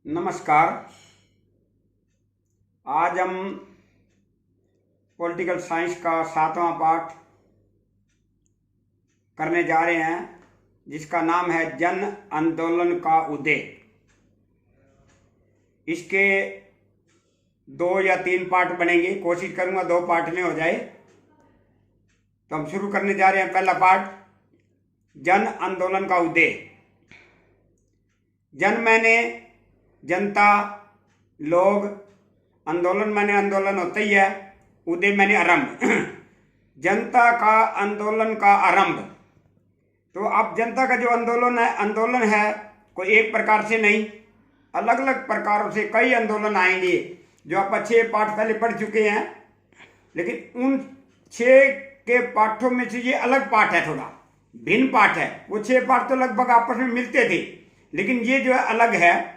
नमस्कार। आज हम पॉलिटिकल साइंस का 7वां पाठ करने जा रहे हैं, जिसका नाम है जन आंदोलन का उदय। इसके 2 या 3 पार्ट बनेंगे, कोशिश करूंगा 2 पार्ट में हो जाए। तो हम शुरू करने जा रहे हैं। पहला पार्ट, जन आंदोलन का उदय। जन मैंने जनता, लोग, आंदोलन मैंने आंदोलन होता ही है, उदय मैंने आरंभ। जनता का आंदोलन का आरंभ। तो अब जनता का जो आंदोलन है कोई एक प्रकार से नहीं, अलग अलग प्रकारों से कई आंदोलन आएंगे, जो आप 6 पाठ पहले पढ़ चुके हैं। लेकिन उन 6 के पाठों में से ये अलग पाठ है, थोड़ा भिन्न पाठ है। वो 6 पाठ तो लगभग आपस में मिलते थे, लेकिन ये जो है अलग है।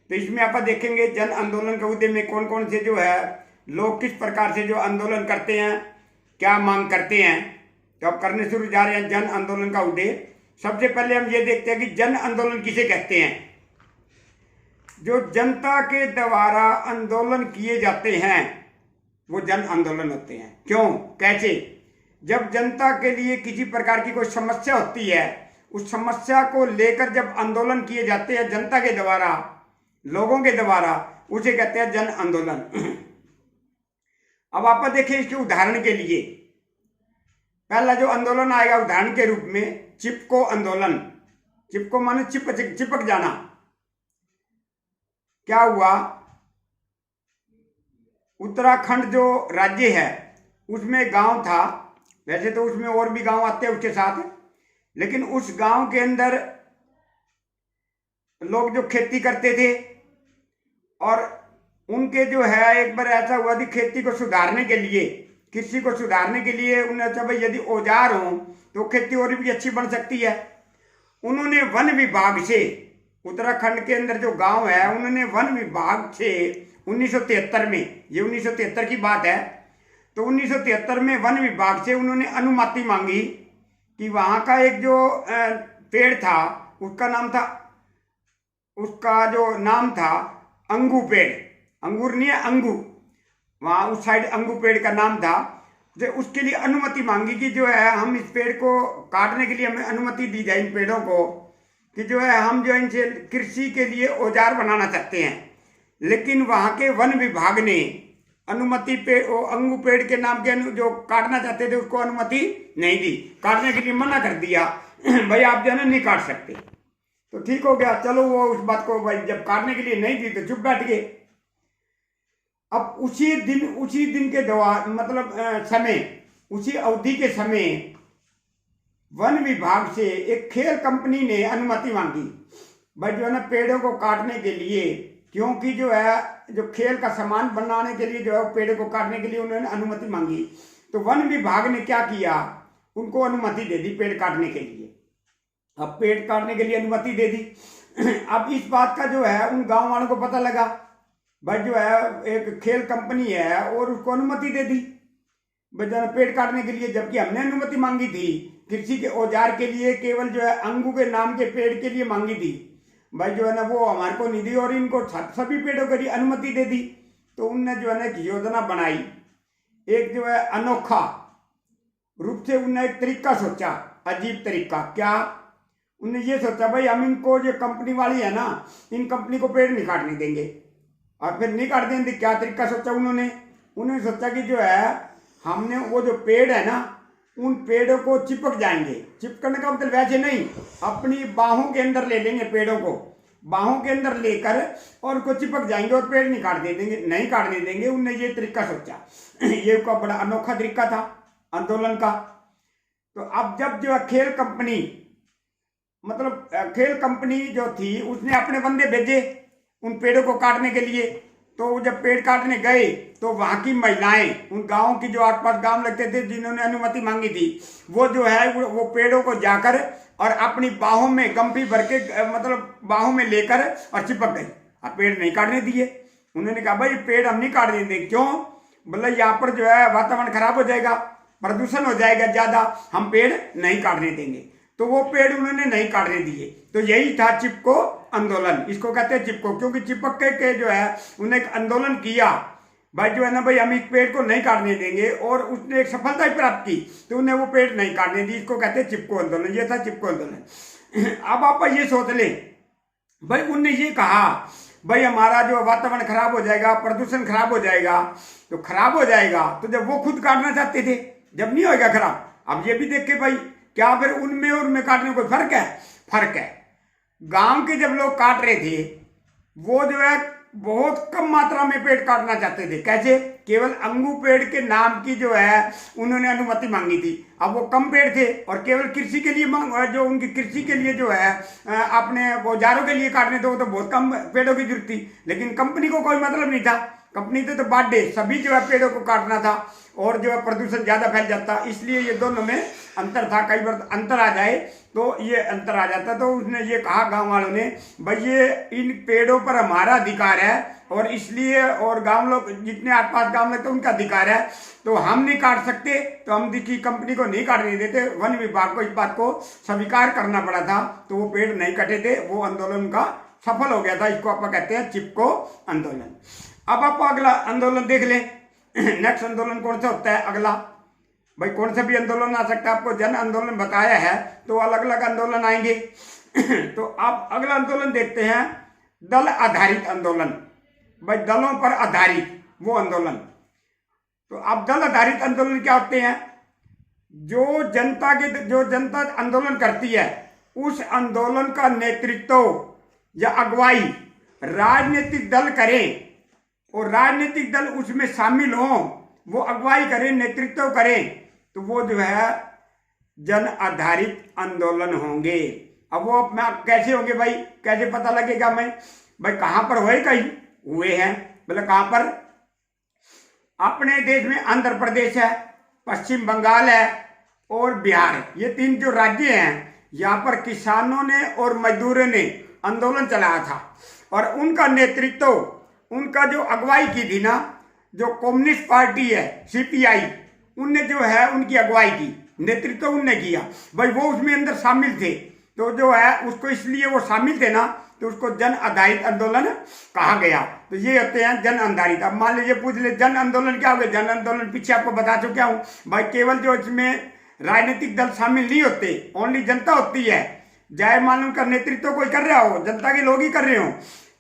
तो इसमें आप देखेंगे जन आंदोलन के उदय में कौन कौन से जो है लोग किस प्रकार से जो आंदोलन करते हैं, क्या मांग करते हैं। तो अब करने शुरू जा रहे हैं जन आंदोलन का उदय। सबसे पहले हम ये देखते हैं कि जन आंदोलन किसे कहते हैं। जो जनता के द्वारा आंदोलन किए जाते हैं वो जन आंदोलन होते हैं। क्यों, कैसे? जब जनता के लिए किसी प्रकार की कोई समस्या होती है, उस समस्या को लेकर जब आंदोलन किए जाते हैं जनता के द्वारा, लोगों के द्वारा, उसे कहते हैं जन आंदोलन। अब आप देखिए इसके उदाहरण के लिए, पहला जो आंदोलन आएगा उदाहरण के रूप में, चिपको आंदोलन। चिपको माने चिपक जाना। क्या हुआ, उत्तराखंड जो राज्य है उसमें गांव था। वैसे तो उसमें और भी गांव आते हैं उसके साथ, लेकिन उस गांव के अंदर लोग जो खेती करते थे, और उनके जो है एक बार ऐसा हुआ कि खेती को सुधारने के लिए, कृषि को सुधारने के लिए उन्हें अच्छा भाई यदि औजार हो तो खेती और भी अच्छी बन सकती है। उन्होंने वन विभाग से, उत्तराखंड के अंदर जो गांव है, उन्होंने वन विभाग से 1973 में, ये 1973 की बात है, तो 1973 में वन विभाग से उन्होंने अनुमति मांगी कि वहाँ का एक जो पेड़ था उसका जो नाम था अंगू पेड़। अंगूर नहीं है, अंगू, वहाँ उस साइड अंगू पेड़ का नाम था। जो उसके लिए अनुमति मांगी कि जो है हम इस पेड़ को काटने के लिए हमें अनुमति दी जाए, इन पेड़ों को, कि जो है हम जो इनसे कृषि के लिए औजार बनाना चाहते हैं। लेकिन वहाँ के वन विभाग ने अनुमति अंगू पेड़ के नाम के जो काटना चाहते थे उसको अनुमति नहीं दी, काटने के लिए मना कर दिया। भाई आप जो है नहीं काट सकते। तो ठीक हो गया, चलो वो उस बात को भाई जब काटने के लिए नहीं दी तो चुप बैठ गए। अब उसी दिन के दौरान, मतलब उसी अवधि के समय वन विभाग से एक खेल कंपनी ने अनुमति मांगी, भाई जो है ना पेड़ों को काटने के लिए, क्योंकि जो है जो खेल का सामान बनाने के लिए जो है पेड़ों को काटने के लिए उन्होंने अनुमति मांगी। तो वन विभाग ने क्या किया, उनको अनुमति दे दी पेड़ काटने के लिए। अब पेड़ काटने के लिए अनुमति दे दी। अब इस बात का जो है उन गांव वालों को पता लगा, भाई जो है एक खेल कंपनी है और उसको अनुमति दे दी पेड़ काटने के लिए, जबकि हमने अनुमति मांगी थी कृषि के औजार के लिए, केवल जो है अंगू के नाम के पेड़ के लिए मांगी थी। भाई जो है ना वो हमारे को नहीं दी और इनको सभी पेड़ों के लिए अनुमति दे दी। तो उनने जो है ना एक योजना बनाई, एक जो है अनोखा रूप से उनने एक तरीका सोचा, अजीब तरीका। क्या उनने ये सोचा, भाई हम इनको जो कंपनी वाली है ना, इन कंपनी को पेड़ नहीं काटने देंगे। और फिर नहीं काटने देंगे, क्या तरीका सोचा उन्होंने सोचा कि जो है हमने वो जो पेड़ है ना, उन पेड़ों को चिपक जाएंगे। चिपकने का मतलब वैसे नहीं, अपनी बाहों के अंदर ले लेंगे, पेड़ों को बाहों के अंदर लेकर और उसको चिपक जाएंगे और पेड़ नहीं काटने देंगे। उनने ये तरीका सोचा। ये का बड़ा अनोखा तरीका था आंदोलन का। तो अब जब जो है खेल कंपनी जो थी उसने अपने बंदे भेजे उन पेड़ों को काटने के लिए। तो जब पेड़ काटने गए तो वहाँ की महिलाएं, उन गाँव की जो आसपास गांव लगते थे जिन्होंने अनुमति मांगी थी, वो जो है वो पेड़ों को जाकर और अपनी बाहों में गंभी भर के, मतलब बाहों में लेकर और चिपक गई। अब पेड़ नहीं काटने दिए। उन्होंने कहा भाई पेड़ हम नहीं काटने देंगे। क्यों? मतलब यहाँ पर जो है वातावरण खराब हो जाएगा, प्रदूषण हो जाएगा ज्यादा, हम पेड़ नहीं काटने देंगे। तो वो पेड़ उन्होंने नहीं काटने दिए। तो यही था चिपको आंदोलन, इसको कहते हैं चिपको, क्योंकि चिपक के जो है उन्हें एक आंदोलन किया भाई, जो है ना भाई, हम इस पेड़ को नहीं काटने देंगे, और उसने एक सफलता ही प्राप्त की, तो उन्हें वो पेड़ नहीं काटने दी। इसको कहते हैं चिपको आंदोलन। ये था चिपको आंदोलन। अब आप ये सोच ले भाई, उनने ये कहा भाई हमारा जो वातावरण खराब हो जाएगा, प्रदूषण खराब हो जाएगा, तो खराब हो जाएगा तो जब वो खुद काटना चाहते थे, जब नहीं होएगा खराब। अब ये भी देखे भाई, क्या फिर उनमें और उनमें काटने में कोई फर्क है? फर्क है। गांव के जब लोग काट रहे थे, वो जो है बहुत कम मात्रा में पेड़ काटना चाहते थे। कैसे? केवल अंगू पेड़ के नाम की जो है उन्होंने अनुमति मांगी थी। अब वो कम पेड़ थे और केवल कृषि के लिए जो उनकी कृषि के लिए जो है अपने औजारों के लिए काटने थे, वो तो बहुत कम पेड़ों की जरूरत थी। लेकिन कंपनी को कोई मतलब नहीं था, कंपनी तो बाडे सभी जो है पेड़ों को काटना था, और जो है प्रदूषण ज्यादा फैल जाता, इसलिए ये दोनों में अंतर था। कई बार अंतर आ जाए तो ये अंतर आ जाता। तो उसने ये कहा गांव वालों ने, भाई ये इन पेड़ों पर हमारा अधिकार है, और इसलिए, और गांव लोग जितने आसपास गांव लगते उनका अधिकार है, तो हम नहीं काट सकते, तो हम किसी कंपनी को नहीं काटने देते। वन विभाग को इस बात को स्वीकार करना पड़ा था, तो वो पेड़ नहीं कटे थे। वो आंदोलन का सफल हो गया था। इसको आप कहते हैं चिपको आंदोलन। अब आप अगला आंदोलन देख लें। नेक्स्ट आंदोलन कौन सा होता है अगला? भाई कौन सा भी आंदोलन आ सकता है। आपको जन आंदोलन बताया है, तो अलग अलग आंदोलन आएंगे। तो आप अगला आंदोलन देखते हैं, दल आधारित आंदोलन। भाई दलों पर आधारित वो आंदोलन। तो अब दल आधारित आंदोलन क्या होते हैं? जो जनता आंदोलन करती है, उस आंदोलन का नेतृत्व या अगुवाई राजनीतिक दल करें, और राजनीतिक दल उसमें शामिल हों, वो अगुवाई करें, नेतृत्व करें, तो वो जो है जन आधारित आंदोलन होंगे। अब वो मैं कैसे होंगे भाई? कैसे पता लगेगा? मैं भाई कहां पर हुए? कहीं हुए हैं, मतलब कहां पर? अपने देश में आंध्र प्रदेश है, पश्चिम बंगाल है और बिहार है। ये तीन जो राज्य हैं, यहाँ पर किसानों ने और मजदूरों ने आंदोलन चलाया था, और उनका नेतृत्व, उनका जो अगुवाई की थी ना, जो कम्युनिस्ट पार्टी है सीपीआई, उनने जो है उनकी अगुवाई की, नेतृत्व उनने किया। भाई वो उसमें अंदर शामिल थे, तो जो है उसको, इसलिए वो शामिल थे ना, तो उसको जन आधारित आंदोलन कहा गया। तो ये होते हैं जन आधारित। अब मान लीजिए पूछ ले जन आंदोलन क्या हो गया? जन आंदोलन पीछे आपको बता चुका हूं भाई, केवल जो इसमें राजनीतिक दल शामिल नहीं होते, ओनली जनता होती है। चाहे मान उनका नेतृत्व कोई कर रहा हो, जनता के लोग ही कर रहे हो,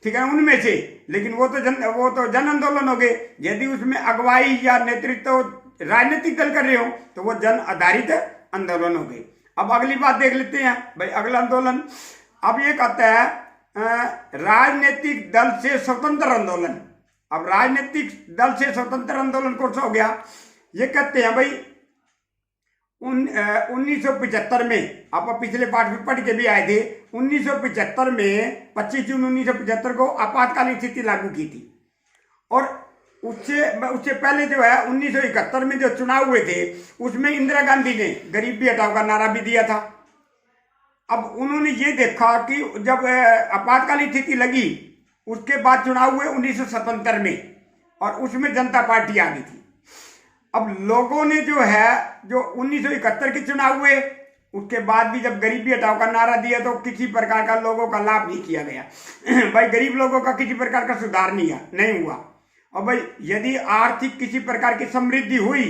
ठीक है, उनमें से, लेकिन वो तो जन आंदोलन हो गए। यदि उसमें अगुवाई या नेतृत्व राजनीतिक दल कर रहे हो, तो वो जन आधारित आंदोलन हो गए। अब अगली बात देख लेते हैं भाई, अगला आंदोलन। अब ये कहता है राजनीतिक दल से स्वतंत्र आंदोलन। अब राजनीतिक दल से स्वतंत्र आंदोलन कौन सा हो गया? ये कहते हैं भाई 1975 में, आप पिछले पाठ में पढ़ के भी आए थे, 1975 में 25 जून 1975 को आपातकालीन स्थिति लागू की थी। और उससे पहले जो है 1971 में जो चुनाव हुए थे, उसमें इंदिरा गांधी ने गरीबी हटाओ का नारा भी दिया था। अब उन्होंने ये देखा कि जब आपातकालीन स्थिति लगी, उसके बाद चुनाव हुए 1977 में, और उसमें जनता पार्टी आ गई थी। अब लोगों ने जो है, जो 1971 के चुनाव हुए, उसके बाद भी जब गरीबी हटाओ का नारा दिया, तो किसी प्रकार का लोगों का लाभ नहीं किया गया। भाई गरीब लोगों का किसी प्रकार का सुधार नहीं हुआ। और भाई यदि आर्थिक किसी प्रकार की समृद्धि हुई,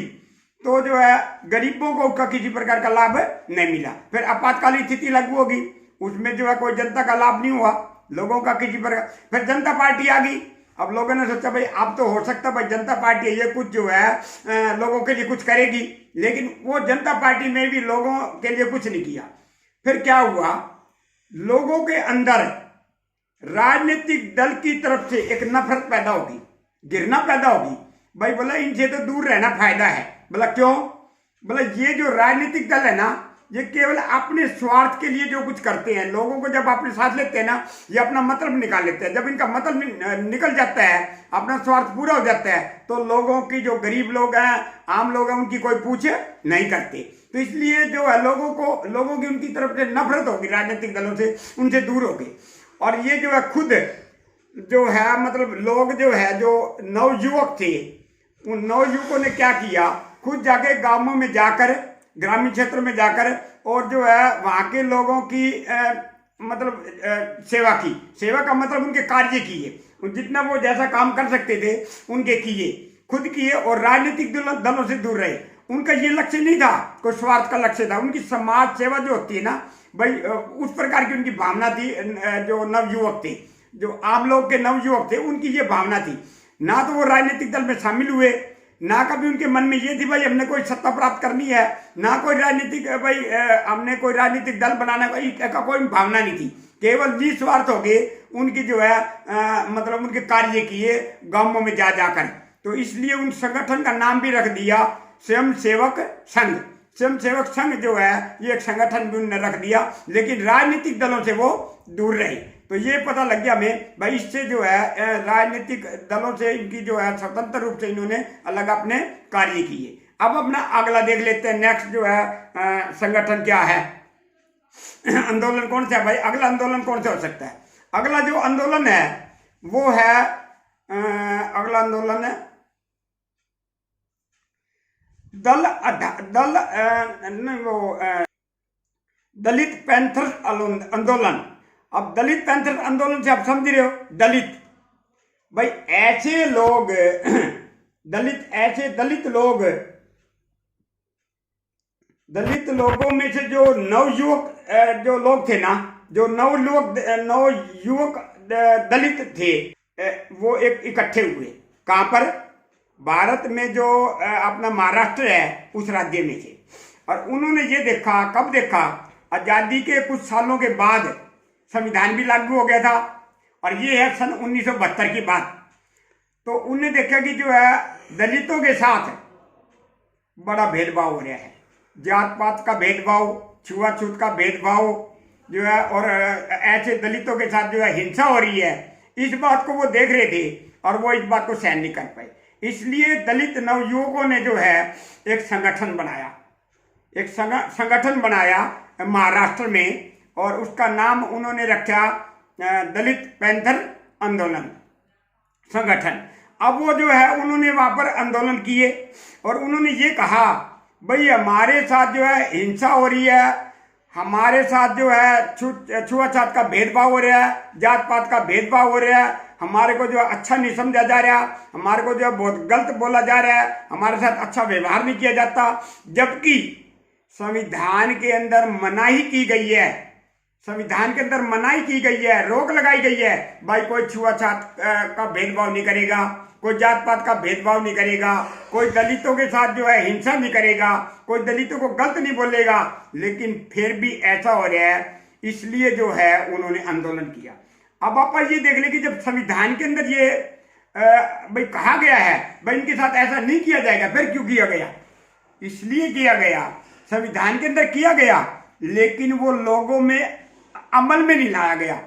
तो जो है गरीबों को उसका किसी प्रकार का लाभ नहीं मिला। फिर आपातकालीन स्थिति लागू होगी, उसमें जो है कोई जनता का लाभ नहीं हुआ, लोगों का किसी प्रकार। फिर जनता पार्टी आ गई। अब लोगों ने सोचा भाई अब तो हो सकता भाई जनता पार्टी ये कुछ जो है लोगों के लिए कुछ करेगी, लेकिन वो जनता पार्टी ने भी लोगों के लिए कुछ नहीं किया। फिर क्या हुआ? लोगों के अंदर राजनीतिक दल की तरफ से एक नफरत पैदा होगी, घृणा पैदा होगी। भाई बोला इनसे तो दूर रहना फायदा है। बोला क्यों? बोला ये जो राजनीतिक दल है ना, ये केवल अपने स्वार्थ के लिए जो कुछ करते हैं, लोगों को जब अपने साथ लेते हैं ना, ये अपना मतलब निकाल लेते हैं। जब इनका मतलब निकल जाता है, अपना स्वार्थ पूरा हो जाता है, तो लोगों की, जो गरीब लोग हैं, आम लोग हैं, उनकी कोई पूछ नहीं करते। तो इसलिए जो है लोगों की उनकी तरफ से नफरत होगी, राजनीतिक दलों से, उनसे दूर होगी। और ये जो है खुद जो है, मतलब लोग जो है, जो नवयुवक थे, उन नवयुवकों ने क्या किया? खुद जाके गांवों में जाकर, ग्रामीण क्षेत्र में जाकर, और जो है वहाँ के लोगों की मतलब सेवा की। सेवा का मतलब उनके कार्य किए, जितना वो जैसा काम कर सकते थे उनके किए, खुद किए, और राजनीतिक दलों से दूर रहे। उनका ये लक्ष्य नहीं था कोई स्वार्थ का लक्ष्य था, उनकी समाज सेवा जो होती है ना भाई, उस प्रकार की उनकी भावना थी। जो नवयुवक थे, जो आम लोग के नवयुवक थे, उनकी ये भावना थी। ना तो वो राजनीतिक दल में शामिल हुए, ना कभी उनके मन में ये थी भाई हमने कोई सत्ता प्राप्त करनी है, ना कोई राजनीतिक भाई हमने कोई राजनीतिक दल बनाना का कोई भावना नहीं थी। केवल निस्वार्थ हो गए उनकी जो है मतलब उनके कार्य किए गांवों में जा जाकर। तो इसलिए उन संगठन का नाम भी रख दिया स्वयं सेवक संघ। स्वयं सेवक संघ जो है ये एक संगठन भी उन्होंने रख दिया, लेकिन राजनीतिक दलों से वो दूर रहे। तो ये पता लग गया हमें भाई इससे जो है राजनीतिक दलों से इनकी जो है स्वतंत्र रूप से इन्होंने अलग अपने कार्य किए। अब अपना अगला देख लेते हैं, नेक्स्ट जो है संगठन क्या है, आंदोलन कौन सा है भाई। अगला आंदोलन कौन सा हो सकता है? अगला जो आंदोलन है वो है अगला आंदोलन है दलित पैंथर आंदोलन। अब दलित पैंथर आंदोलन से आप समझ रहे हो, दलित भाई ऐसे लोग दलित लोगों में से जो नवयुवक जो लोग थे ना, जो नवयुवक दलित थे, वो एक इकट्ठे हुए। कहां पर? भारत में जो अपना महाराष्ट्र है उस राज्य में से। और उन्होंने ये देखा, कब देखा? आजादी के कुछ सालों के बाद संविधान भी लागू हो गया था, और ये है सन 1972 की बात। तो उन्होंने देखा कि जो है दलितों के साथ बड़ा भेदभाव हो रहा है, जात पात का भेदभाव, छुआछूत का भेदभाव जो है, और ऐसे दलितों के साथ जो है हिंसा हो रही है। इस बात को वो देख रहे थे और वो इस बात को सहन नहीं कर पाए। इसलिए दलित नवयुवकों ने जो है एक संगठन बनाया महाराष्ट्र में, और उसका नाम उन्होंने रखा दलित पैंथर आंदोलन संगठन। अब वो जो है उन्होंने वहां पर आंदोलन किए और उन्होंने ये कहा भाई हमारे साथ जो है हिंसा हो रही है, हमारे साथ जो है छुआछूत का भेदभाव हो रहा है, जात पात का भेदभाव हो रहा है, हमारे को जो अच्छा नहीं समझा जा रहा, हमारे को जो बहुत गलत बोला जा रहा है, हमारे साथ अच्छा व्यवहार नहीं किया जाता। जबकि संविधान के अंदर मनाही की गई है, संविधान के अंदर मनाही की गई है, रोक लगाई गई है भाई कोई छुआछूत का भेदभाव नहीं करेगा, कोई जात पात का भेदभाव नहीं करेगा, कोई दलितों के साथ जो है हिंसा नहीं करेगा, कोई दलितों को गलत नहीं बोलेगा। लेकिन फिर भी ऐसा हो रहा है, इसलिए जो है उन्होंने आंदोलन किया। अब आप ये देख ले कि जब संविधान के अंदर ये भाई कहा गया है भाई इनके साथ ऐसा नहीं किया जाएगा, फिर क्यों किया गया? इसलिए किया गया, संविधान के अंदर किया गया, लेकिन वो लोगों में अमल में नहीं लाया गया।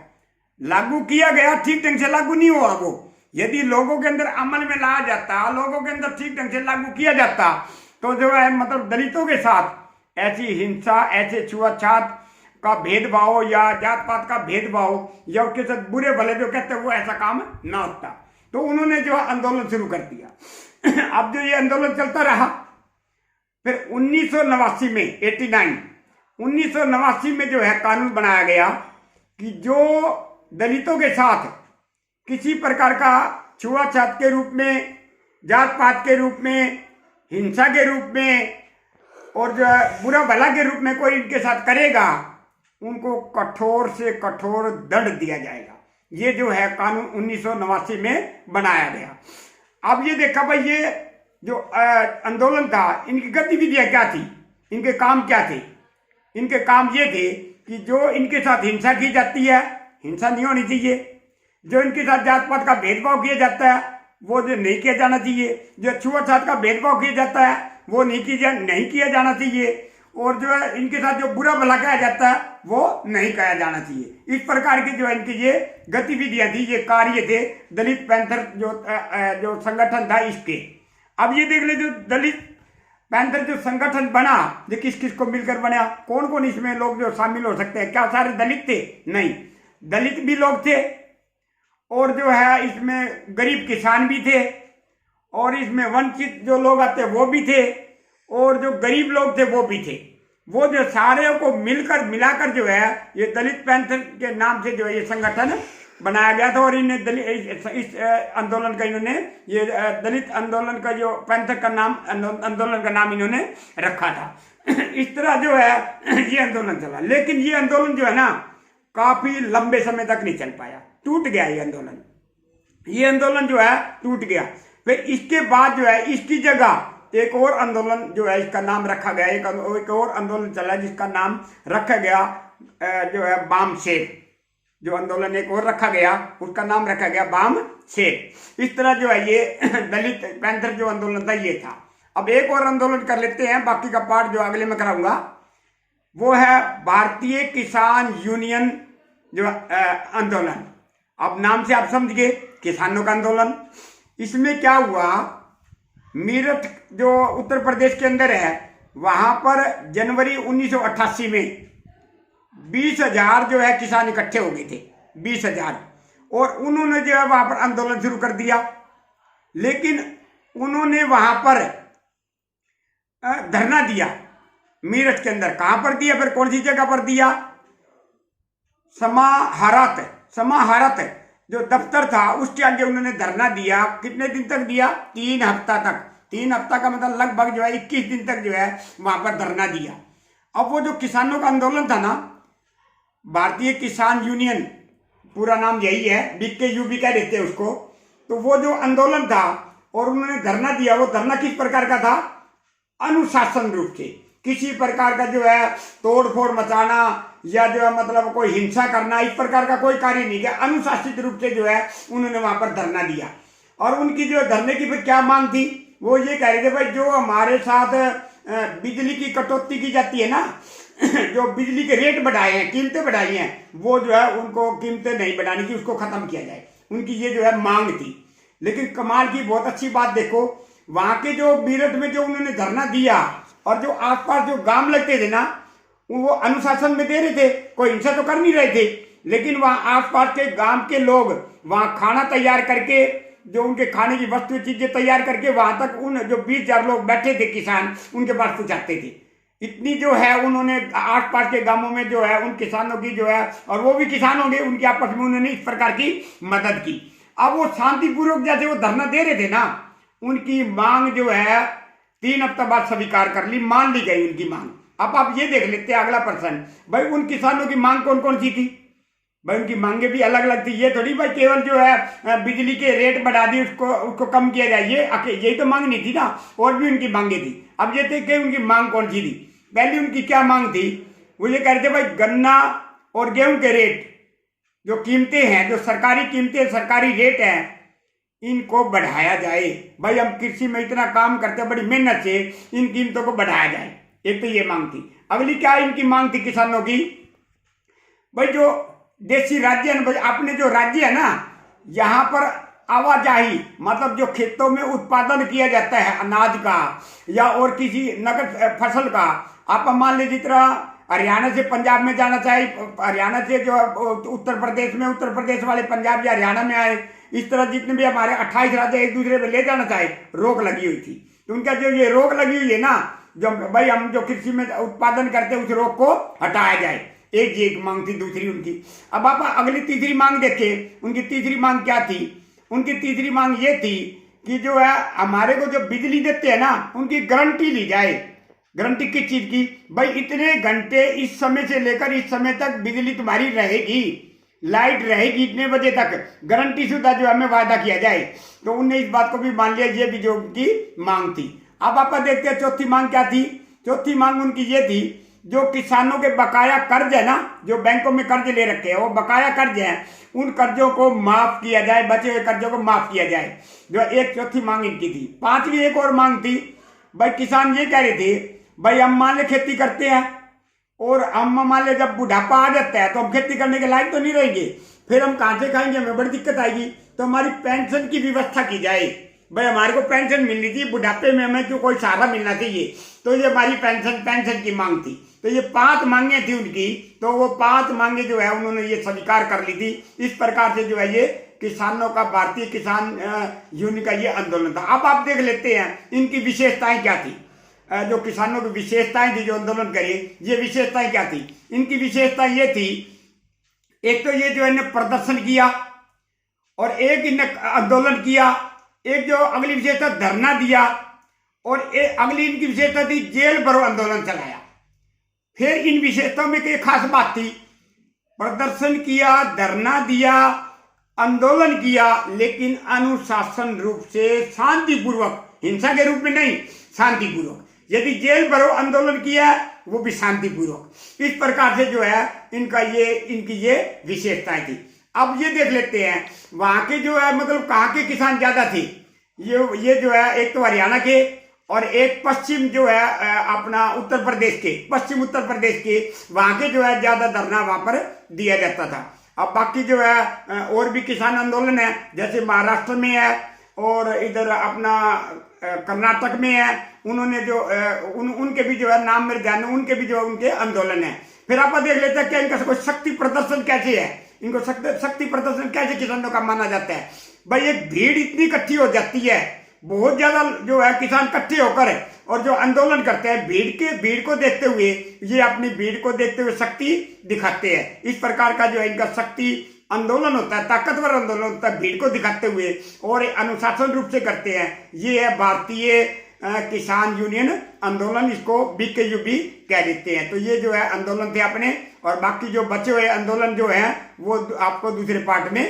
लागू किया गया, ठीक ढंग से लागू नहीं हुआ। वो यदि लोगों के अंदर अमल में लाया जाता, लोगों के अंदर ठीक ढंग से लागू किया जाता, तो जो है मतलब दलितों के साथ ऐसी हिंसा, ऐसे छुआछूत का भेदभाव या जात पात का भेदभाव या उसके साथ बुरे भले जो कहते हैं वो ऐसा काम ना होता। तो उन्होंने जो आंदोलन शुरू कर दिया। अब जो ये आंदोलन चलता रहा, फिर 1989 में 1989 में जो है कानून बनाया गया कि जो दलितों के साथ किसी प्रकार का छुआछूत के रूप में, जात पात के रूप में, हिंसा के रूप में और जो है बुरा भला के रूप में कोई इनके साथ करेगा, उनको कठोर से कठोर दंड दिया जाएगा। ये जो है कानून 1989 में बनाया गया। अब ये देखा भाई ये जो आंदोलन था, इनकी गतिविधियां क्या थी, इनके काम क्या थे? इनके काम ये थे कि जो इनके साथ हिंसा की जाती है, हिंसा नहीं होनी चाहिए। जो इनके साथ जात पात का भेदभाव किया जाता है वो जो नहीं किया जाना चाहिए। जो छुआछूत का भेदभाव किया जाता है वो नहीं किया जाना चाहिए। और जो है इनके साथ जो बुरा भला कहा जाता है वो नहीं कहा जाना चाहिए। इस प्रकार की जो इनकी ये गतिविधियां थी, ये कार्य थे दलित पैंथर जो संगठन था इसके। अब ये देख ले जो दलित पैंथर जो संगठन बना, ये किस किस को मिलकर बना, कौन कौन इसमें लोग जो शामिल हो सकते हैं? क्या सारे दलित थे? नहीं, दलित भी लोग थे, और जो है इसमें गरीब किसान भी थे, और इसमें वंचित जो लोग आते वो भी थे, और जो गरीब लोग थे वो भी थे। वो जो सारे को मिलाकर जो है ये दलित पैंथर के नाम से जो है ये संगठन बनाया गया था। और इन्हें इस आंदोलन का इन्होंने ये दलित आंदोलन का जो पैंथर का नाम आंदोलन का नाम इन्होंने रखा था। इस तरह जो है ये आंदोलन चला, लेकिन ये आंदोलन जो है ना काफी लंबे समय तक नहीं चल पाया, टूट गया ये आंदोलन। ये आंदोलन जो है टूट गया। फिर इसके बाद जो है इसकी जगह एक और आंदोलन जो है इसका नाम रखा गया, एक और आंदोलन चला जिसका नाम रखा गया जो है बाम शेर। जो आंदोलन एक और रखा गया उसका नाम रखा गया बाम शेर। इस तरह जो है ये दलित पैंथर जो आंदोलन था ये था। अब एक और आंदोलन कर लेते हैं, बाकी का पार्ट जो अगले में कराऊंगा वो है भारतीय किसान यूनियन जो आंदोलन। अब नाम से आप समझ गए किसानों का आंदोलन। इसमें क्या हुआ, मेरठ जो उत्तर प्रदेश के अंदर है वहां पर जनवरी 1988 में 20,000 जो है किसान इकट्ठे हो गए थे, 20,000। और उन्होंने जो है वहां पर आंदोलन शुरू कर दिया। लेकिन उन्होंने वहां पर धरना दिया मेरठ के अंदर। कहां पर दिया, फिर कौन सी जगह पर दिया, समाहरत जो दफ्तर था उसके आगे उन्होंने धरना दिया। कितने दिन तक दिया, 3 हफ्ता तक। 3 हफ्ता का मतलब लगभग जो है 21 दिन तक जो है वहां पर धरना दिया। अब वो जो किसानों का आंदोलन था ना, भारतीय किसान यूनियन पूरा नाम यही है, BKUB कह देते हैं उसको। तो वो जो आंदोलन था और उन्होंने धरना दिया, वो धरना किस प्रकार का था, अनुशासन रूप से। किसी प्रकार का जो है तोड़ फोड़ मचाना या जो है मतलब कोई हिंसा करना, इस प्रकार का कोई कार्य नहीं किया। अनुशासित रूप से जो है उन्होंने वहां पर धरना दिया। और उनकी जो धरने की फिर क्या मांग थी, वो ये कह रहे थे भाई जो हमारे साथ बिजली की कटौती की जाती है ना, जो बिजली के रेट बढ़ाए हैं, कीमतें बढ़ाई हैं, वो जो है उनको कीमतें नहीं बढ़ानी थी, उसको खत्म किया जाए। उनकी ये जो है मांग थी। लेकिन कमाल की बहुत अच्छी बात देखो, वहां के जो मेरठ में जो उन्होंने धरना दिया और जो आसपास जो गांव लगते थे ना, वो अनुशासन में दे रहे थे, कोई हिंसा तो कर नहीं रहे थे। लेकिन वहां आसपास के गांव के लोग वहां खाना तैयार करके, जो उनके खाने की वस्तु चीजें तैयार करके वहां तक उन जो 20,000 लोग बैठे थे किसान, उनके पास पहुंचाते थे। इतनी जो है उन्होंने आसपास के गांवों में जो है उन किसानों की जो है, और वो भी किसान होंगे, उनकी आपस में उन्होंने इस प्रकार की मदद की। अब वो शांतिपूर्वक जैसे वो धरना दे रहे थे ना, उनकी मांग जो है 3 हफ्ता बाद स्वीकार कर ली, मान ली गई उनकी मांग। अब आप ये देख लेते हैं अगला प्रश्न, भाई उन किसानों की मांग कौन कौन सी थी। भाई उनकी मांगे भी अलग अलग थी। ये थोड़ी भाई केवल जो है बिजली के रेट बढ़ा दी, उसको कम किया जाए, यही तो मांग नहीं थी ना, और भी उनकी मांगे थी। अब ये थे कि उनकी मांग कौन सी थी। पहली उनकी क्या मांग थी, वो ये कह रहे थे भाई गन्ना और गेहूं के रेट, जो कीमतें हैं, जो सरकारी कीमतें, सरकारी रेट हैं, इनको बढ़ाया जाए। भाई हम कृषि में इतना काम करते हैं बड़ी मेहनत से, इन कीमतों को बढ़ाया जाए। एक तो ये मांग थी। अगली क्या इनकी मांग थी किसानों की, भाई जो देशी राज्य है, अपने जो राज्य है ना, यहाँ पर आवाजाही, मतलब जो खेतों में उत्पादन किया जाता है अनाज का या और किसी नकद फसल का, आप मान लीजिए जितना हरियाणा से पंजाब में जाना चाहे, हरियाणा से जो उत्तर प्रदेश में, उत्तर प्रदेश वाले पंजाब या हरियाणा में आए, इस तरह जितने भी हमारे 28 राज्य एक दूसरे पे ले जाना चाहे, रोक लगी हुई थी। तो उनका जो ये रोक लगी हुई है ना, जो भाई हम जो कृषि में उत्पादन करते हैं उस रोक को हटाया जाए, एक मांग थी दूसरी उनकी। अब आप अगली तीसरी मांग देखें, उनकी तीसरी मांग क्या थी। उनकी तीसरी मांग ये थी कि जो है हमारे को जो बिजली देते हैं ना, उनकी गारंटी ली जाए। गारंटी किस चीज की, भाई इतने घंटे इस समय से लेकर इस समय तक बिजली तुम्हारी रहेगी, लाइट रहेगी इतने बजे तक, गारंटी शुदा जो हमें वादा किया जाए। तो उनने इस बात को भी मान लिया, ये भी जो उनकी मांग थी। अब आप देखते हैं चौथी मांग क्या थी। चौथी मांग उनकी ये थी, जो किसानों के बकाया कर्ज है ना, जो बैंकों में कर्ज ले रखे हैं, वो बकाया कर्ज है, उन कर्जों को माफ किया जाए, बचे हुए कर्जों को माफ किया जाए। जो एक चौथी मांग इनकी थी। पांचवी एक और मांग थी, भाई किसान ये कह रहे थे, भाई हम मान ले खेती करते हैं और हम मान ले जब बुढ़ापा आ जाता है तो हम खेती करने के लायक तो नहीं रहेंगे, फिर हम कहाँ से खाएंगे, हमें बड़ी दिक्कत आएगी। तो हमारी पेंशन की व्यवस्था की जाए। भाई हमारे को पेंशन मिलनी थी, बुढ़ापे में हमें क्यों कोई सहारा मिलना चाहिए। तो ये हमारी पेंशन की मांग थी। तो ये 5 मांगे थी उनकी। तो वो 5 मांगे जो है उन्होंने ये स्वीकार कर ली थी। इस प्रकार से जो है ये किसानों का, भारतीय किसान यूनियन का ये आंदोलन था। अब आप देख लेते हैं इनकी विशेषताएं क्या थी। जो किसानों की विशेषताएं थी जो आंदोलन करी, ये विशेषताएं क्या थी? इनकी विशेषता ये थी, एक तो ये जो इन्हें प्रदर्शन किया और एक इन्हें आंदोलन किया, एक जो अगली विशेषता धरना दिया और एक अगली इनकी विशेषता थी जेल भरो आंदोलन चलाया। फिर इन विशेषताओं में एक खास बात थी, प्रदर्शन किया, धरना दिया, आंदोलन किया, लेकिन अनुशासन रूप से शांतिपूर्वक, हिंसा के रूप में नहीं, शांतिपूर्वक। यदि जेल भरो आंदोलन किया वो भी शांतिपूर्वक। इस प्रकार से जो है इनकी ये विशेषताएं थी। अब ये देख लेते हैं वहां के जो है मतलब कहाँ के किसान ज्यादा थे। ये जो है एक तो हरियाणा के और एक पश्चिम जो है अपना उत्तर प्रदेश के, पश्चिम उत्तर प्रदेश के, वहां के जो है ज्यादा धरना वहां पर दिया जाता था। अब बाकी जो है और भी किसान आंदोलन है, जैसे महाराष्ट्र में है और इधर अपना कर्नाटक में है, उन्होंने जो उनके भी जो है नाम मेरे ध्यान में, उनके भी जो उनके आंदोलन है। फिर आप देख लेते हैं कि इनका कोई शक्ति प्रदर्शन कैसे है, इनको शक्ति प्रदर्शन कैसे किसानों का माना जाता है। भाई एक भीड़ इतनी इकट्ठी हो जाती है, बहुत ज्यादा जो है किसान इकट्ठे होकर और जो आंदोलन करते हैं, भीड़ को देखते हुए, ये अपनी भीड़ को देखते हुए शक्ति दिखाते हैं। इस प्रकार का जो है इनका शक्ति आंदोलन होता है, ताकतवर आंदोलन होता है, भीड़ को दिखाते हुए और अनुशासन रूप से करते हैं। ये है भारतीय किसान यूनियन आंदोलन, इसको BKU भी कह देते हैं। तो ये जो है आंदोलन थे अपने, और बाकी जो बचे हुए आंदोलन जो है वो आपको दूसरे पार्ट में